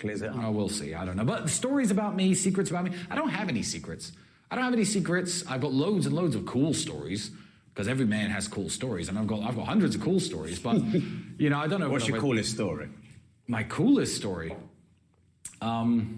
clears it up. Oh, we'll see. I don't know. But stories about me, secrets about me, I don't have any secrets. I don't have any secrets. I've got loads and loads of cool stories, because every man has cool stories, and I've got hundreds of cool stories. But you know, I don't know. What's your coolest story? My coolest story. I've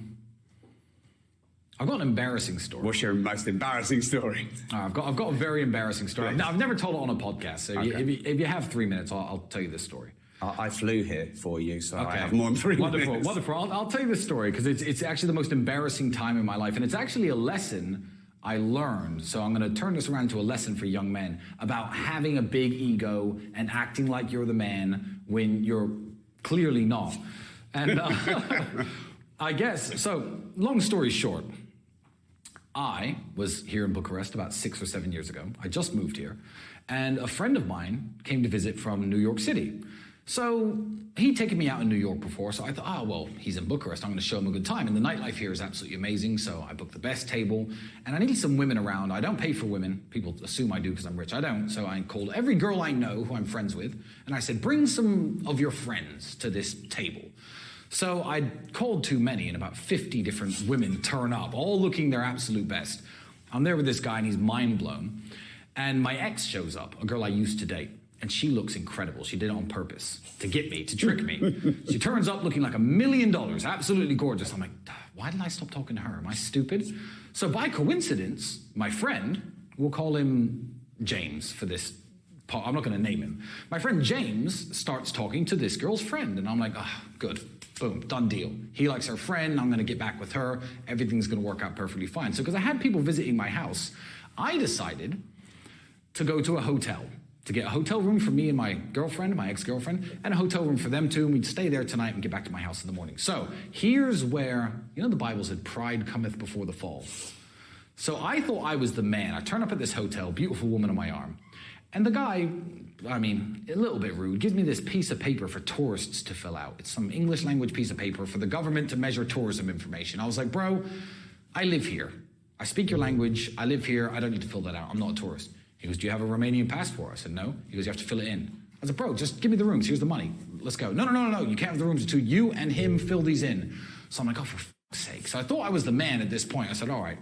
got an embarrassing story. What's your most embarrassing story? I've got a very embarrassing story. Right. I've never told it on a podcast, so Okay. if you have 3 minutes, I'll tell you this story. I flew here for you, so I have more than 3 minutes. Wonderful. I'll tell you this story because it's actually the most embarrassing time in my life, and it's actually a lesson I learned. So I'm going to turn this around to a lesson for young men about having a big ego and acting like you're the man when you're clearly not. And I guess, so long story short, I was here in Bucharest about 6 or 7 years ago. I just moved here, and a friend of mine came to visit from New York City. So he'd taken me out in New York before, so I thought, oh, well, he's in Bucharest, I'm going to show him a good time. And the nightlife here is absolutely amazing, so I booked the best table, and I needed some women around. I don't pay for women. People assume I do because I'm rich. I don't. So I called every girl I know who I'm friends with, and I said, bring some of your friends to this table. So I called too many, and about 50 different women turn up, all looking their absolute best. I'm there with this guy, and he's mind blown. And my ex shows up, a girl I used to date. And she looks incredible. She did it on purpose to get me, to trick me. She turns up looking like $1 million, absolutely gorgeous. I'm like, why did I stop talking to her? Am I stupid? So by coincidence, my friend, we'll call him James for this part. I'm not going to name him. My friend James starts talking to this girl's friend. And I'm like, good. Boom, done deal. He likes her friend. I'm going to get back with her. Everything's going to work out perfectly fine. So because I had people visiting my house, I decided to go to a hotel, to get a hotel room for me and my girlfriend, my ex-girlfriend, and a hotel room for them too, and we'd stay there tonight and get back to my house in the morning. So here's where, you know, the Bible said, pride cometh before the fall. So I thought I was the man. I turn up at this hotel, beautiful woman on my arm, and the guy, I mean, a little bit rude, gives me this piece of paper for tourists to fill out. It's some English language piece of paper for the government to measure tourism information. I was like, bro, I live here. I speak your language. I live here. I don't need to fill that out. I'm not a tourist. He goes, do you have a Romanian passport? I said, no. He goes, you have to fill it in. I said, bro, just give me the rooms. Here's the money. Let's go. No. You can't have the rooms until you and him fill these in. So I'm like, oh, for fuck's sake. So I thought I was the man at this point. I said, all right,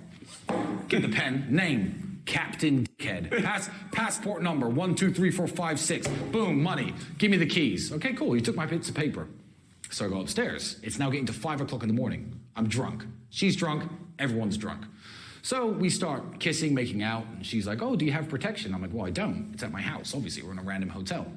get the pen. Name, Captain Dickhead. Passport number, 1, 2, 3, 4, 5, 6. Boom, money. Give me the keys. Okay, cool. He took my bits of paper. So I go upstairs. It's now getting to 5 o'clock in the morning. I'm drunk. She's drunk. Everyone's drunk. So we start kissing, making out, and she's like, oh, do you have protection? I'm like, well, I don't. It's at my house. Obviously, we're in a random hotel.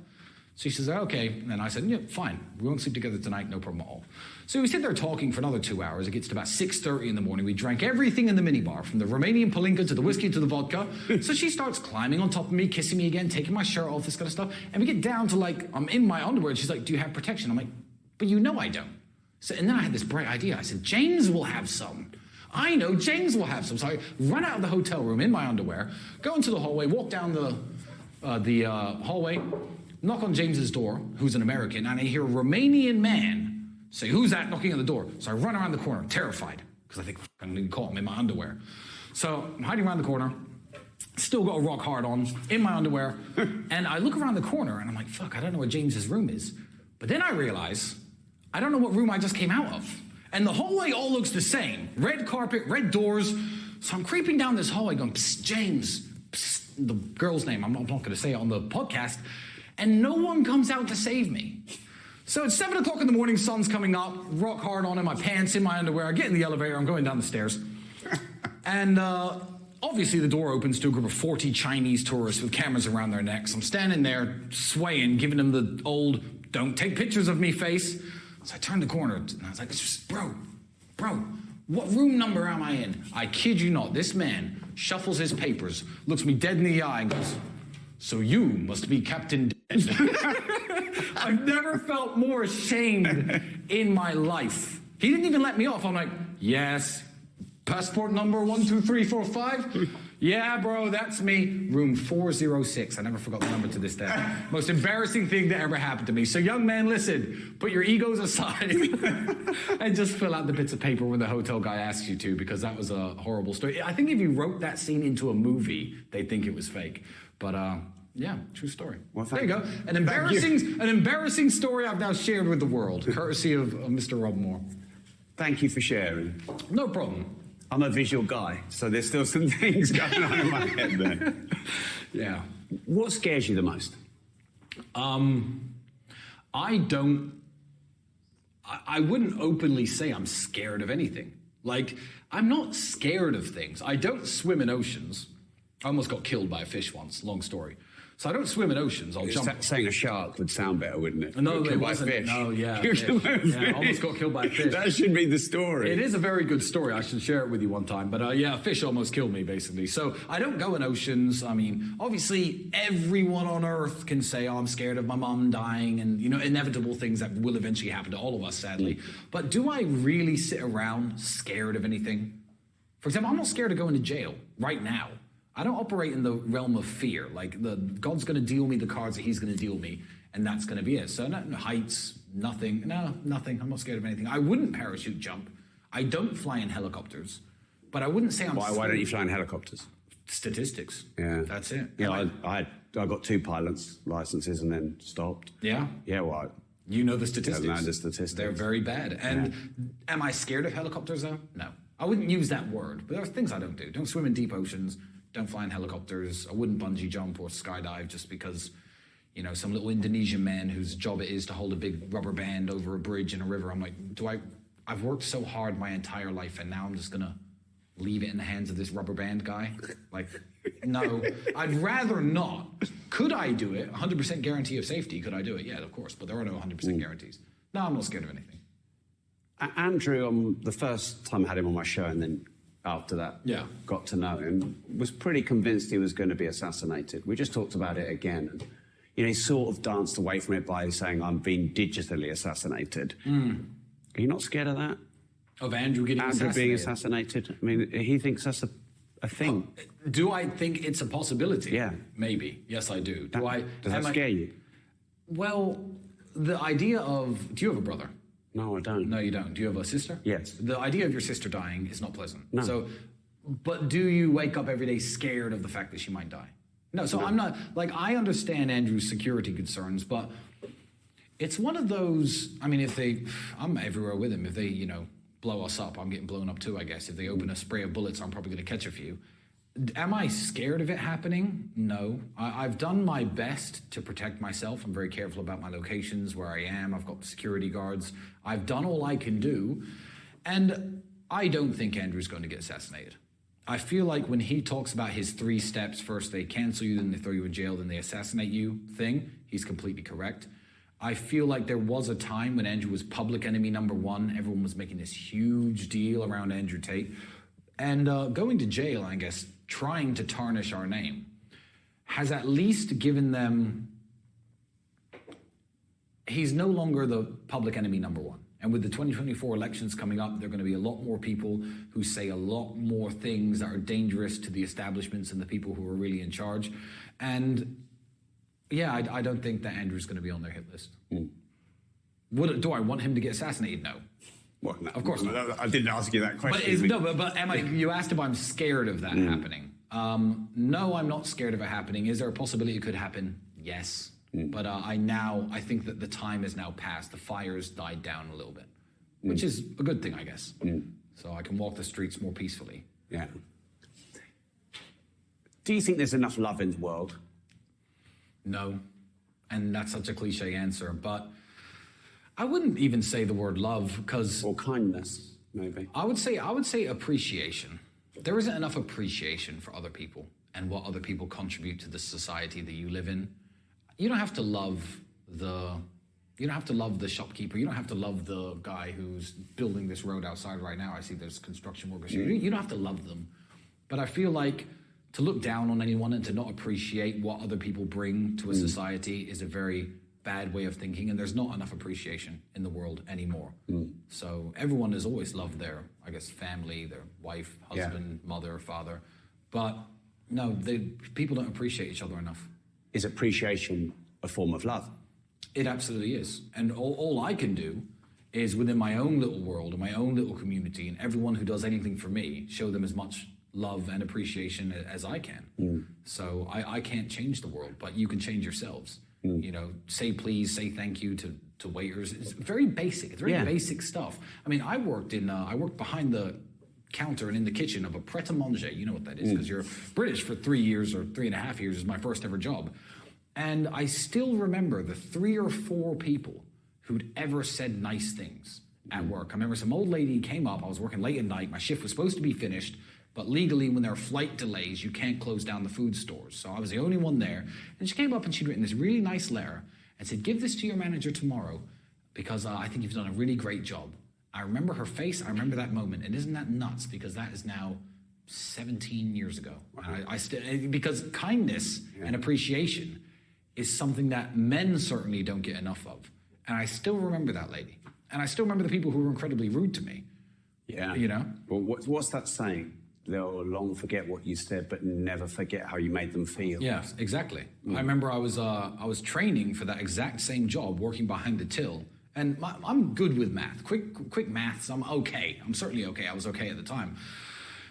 So she says, okay. And I said, yeah, fine. We won't sleep together tonight, no problem at all. So we sit there talking for another 2 hours. It gets to about 6:30 in the morning. We drank everything in the minibar, from the Romanian palinka to the whiskey to the vodka. So she starts climbing on top of me, kissing me again, taking my shirt off, this kind of stuff. And we get down to like, I'm in my underwear, and she's like, do you have protection? I'm like, but you know I don't. So, and then I had this bright idea. I said, James will have some. I know James will have some. So I run out of the hotel room in my underwear, go into the hallway, walk down the hallway, knock on James's door, who's an American, and I hear a Romanian man say, who's that knocking on the door? So I run around the corner, terrified, because I think I'm going to call him in my underwear. So I'm hiding around the corner, still got a rock hard on, in my underwear, and I look around the corner, and I'm like, fuck, I don't know where James's room is. But then I realize, I don't know what room I just came out of. And the hallway all looks the same. Red carpet, red doors. So I'm creeping down this hallway going, psst, James. Psst, the girl's name, I'm not going to say it on the podcast. And no one comes out to save me. So it's 7 o'clock in the morning, sun's coming up, rock hard on in my pants, in my underwear. I get in the elevator, I'm going down the stairs. And obviously the door opens to a group of 40 Chinese tourists with cameras around their necks. I'm standing there swaying, giving them the old, don't take pictures of me face. So I turned the corner, and I was like, bro, what room number am I in? I kid you not, this man shuffles his papers, looks me dead in the eye, and goes, so you must be Captain Dead. I've never felt more ashamed in my life. He didn't even let me off. I'm like, yes, passport number 1, 2, 3, 4, 5. Yeah, bro, that's me. Room 406. I never forgot the number to this day. Most embarrassing thing that ever happened to me. So young man, listen, put your egos aside and just fill out the bits of paper when the hotel guy asks you to, because that was a horrible story. I think if you wrote that scene into a movie, they'd think it was fake. But yeah, true story. Well, there you go. An embarrassing story I've now shared with the world, courtesy of Mr. Rob Moore. Thank you for sharing. No problem. I'm a visual guy, so there's still some things going on in my head there. Yeah. What scares you the most? I wouldn't openly say I'm scared of anything. Like, I'm not scared of things. I don't swim in oceans. I almost got killed by a fish once, long story. So I don't swim in oceans, I'll jump. Saying a shark would sound better, wouldn't it? No, it by wasn't. Fish. No, yeah. I almost got killed by a fish. That should be the story. It is a very good story. I should share it with you one time. But yeah, a fish almost killed me, basically. So I don't go in oceans. I mean, obviously, everyone on Earth can say, oh, I'm scared of my mom dying and, you know, inevitable things that will eventually happen to all of us, sadly. But do I really sit around scared of anything? For example, I'm not scared of going to jail right now. I don't operate in the realm of fear. Like, God's going to deal me the cards that he's going to deal me, and that's going to be it. So no heights, nothing. No, nothing. I'm not scared of anything. I wouldn't parachute jump. I don't fly in helicopters. But I wouldn't say I'm Why don't you fly in helicopters? Statistics. Yeah. That's it. Yeah, I got 2 pilots' licenses and then stopped. Yeah? Yeah, well... You know the statistics. I know the statistics. They're very bad. And am I scared of helicopters, though? No. I wouldn't use that word. But there are things I don't do. Don't swim in deep oceans. Don't fly in helicopters. I wouldn't bungee jump or skydive just because, you know, some little Indonesian man whose job it is to hold a big rubber band over a bridge in a river. I'm like, I've worked so hard my entire life and now I'm just gonna leave it in the hands of this rubber band guy? Like, no, I'd rather not. Could I do it? 100% guarantee of safety. Could I do it? Yeah, of course, but there are no 100% guarantees. No, I'm not scared of anything. Andrew, the first time I had him on my show and then after that, got to know him, was pretty convinced he was going to be assassinated. We just talked about it again. And, you know, he sort of danced away from it by saying, I'm being digitally assassinated. Are you not scared of that? Of Andrew getting assassinated? Andrew being assassinated. I mean, he thinks that's a thing. Do I think it's a possibility? Yeah. Maybe. Yes, I do. Does that scare you? Well, the idea of... Do you have a brother? No, I don't. No, you don't. Do you have a sister? Yes. The idea of your sister dying is not pleasant. No. So, but do you wake up every day scared of the fact that she might die? No, so I'm not, like, I understand Andrew's security concerns, but it's one of those, I mean, I'm everywhere with him. If they, you know, blow us up, I'm getting blown up too, I guess. If they open a spray of bullets, I'm probably going to catch a few. Am I scared of it happening? No. I've done my best to protect myself. I'm very careful about my locations, where I am. I've got security guards. I've done all I can do. And I don't think Andrew's going to get assassinated. I feel like when he talks about his 3 steps, first they cancel you, then they throw you in jail, then they assassinate you thing, he's completely correct. I feel like there was a time when Andrew was public enemy #1. Everyone was making this huge deal around Andrew Tate. And going to jail, I guess, trying to tarnish our name, has at least given them... He's no longer the public enemy #1. And with the 2024 elections coming up, there are going to be a lot more people who say a lot more things that are dangerous to the establishments and the people who are really in charge. And yeah, I don't think that Andrew's going to be on their hit list. Do I want him to get assassinated? No. Well, no, of course not. I didn't ask you that question. But you asked if I'm scared of that happening. No, I'm not scared of it happening. Is there a possibility it could happen? Yes. But I think that the time is now past. The fire's died down a little bit, which is a good thing, I guess. So I can walk the streets more peacefully. Yeah. Do you think there's enough love in the world? No. And that's such a cliche answer, but I wouldn't even say the word love, because... Or kindness, maybe. I would say appreciation. There isn't enough appreciation for other people and what other people contribute to the society that you live in. You don't have to love the shopkeeper. You don't have to love the guy who's building this road outside right now. I see there's construction workers. You don't have to love them. But I feel like to look down on anyone and to not appreciate what other people bring to a society is a very bad way of thinking, and there's not enough appreciation in the world anymore. So everyone has always loved their, I guess, family, their wife, husband, mother, father. But no, people don't appreciate each other enough. Is appreciation a form of love? It absolutely is. And all I can do is, within my own little world and my own little community, and everyone who does anything for me, show them as much love and appreciation as I can. So I can't change the world, but you can change yourselves. You know, say please, say thank you to to waiters. It's very basic. It's very basic stuff. I mean, I worked behind the counter and in the kitchen of a pret-a-manger. You know what that is, because you're British for 3 years or 3.5 years is my first ever job. And I still remember the 3 or 4 people who'd ever said nice things at work. I remember some old lady came up, I was working late at night, my shift was supposed to be finished, but legally when there are flight delays, you can't close down the food stores. So I was the only one there. And she came up and she'd written this really nice letter and said, give this to your manager tomorrow because I think you've done a really great job. I remember her face, I remember that moment. And isn't that nuts? Because that is now 17 years ago. And I still, because kindness and appreciation is something that men certainly don't get enough of. And I still remember that lady. And I still remember the people who were incredibly rude to me. Yeah. You know? Well, what's that saying? They'll long forget what you said, but never forget how you made them feel. Yes, exactly. I remember I was training for that exact same job, working behind the till. And I'm good with math. Quick maths, I'm okay. I'm certainly okay. I was okay at the time.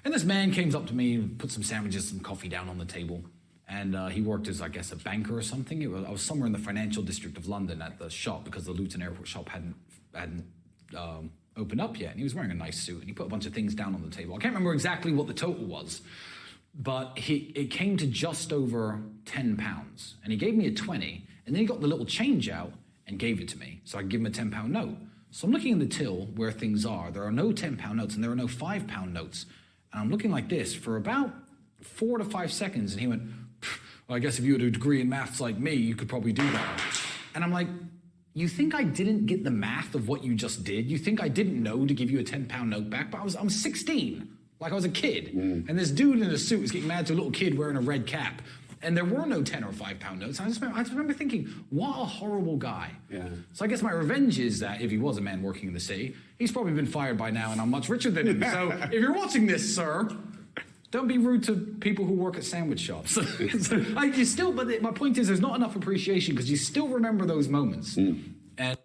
And this man came up to me and put some sandwiches, some coffee down on the table. And he worked as, I guess, a banker or something. I was somewhere in the financial district of London at the shop because the Luton Airport shop hadn't opened up yet. And he was wearing a nice suit and he put a bunch of things down on the table. I can't remember exactly what the total was, but it came to just over £10. And he gave me a 20, and then he got the little change out and gave it to me. So I could give him a £10 note. So I'm looking in the till where things are. There are no £10 notes and there are no £5 notes. And I'm looking like this for about 4 to 5 seconds. And he went, well, I guess if you had a degree in maths like me, you could probably do that. And I'm like, you think I didn't get the math of what you just did? You think I didn't know to give you a £10 note back? But I'm 16, like I was a kid. And this dude in a suit was getting mad to a little kid wearing a red cap. And there were no 10 or £5 notes. I just remember thinking, what a horrible guy. Yeah. So I guess my revenge is that if he was a man working in the city, he's probably been fired by now and I'm much richer than him. So if you're watching this, sir, don't be rude to people who work at sandwich shops. But my point is there's not enough appreciation because you still remember those moments. And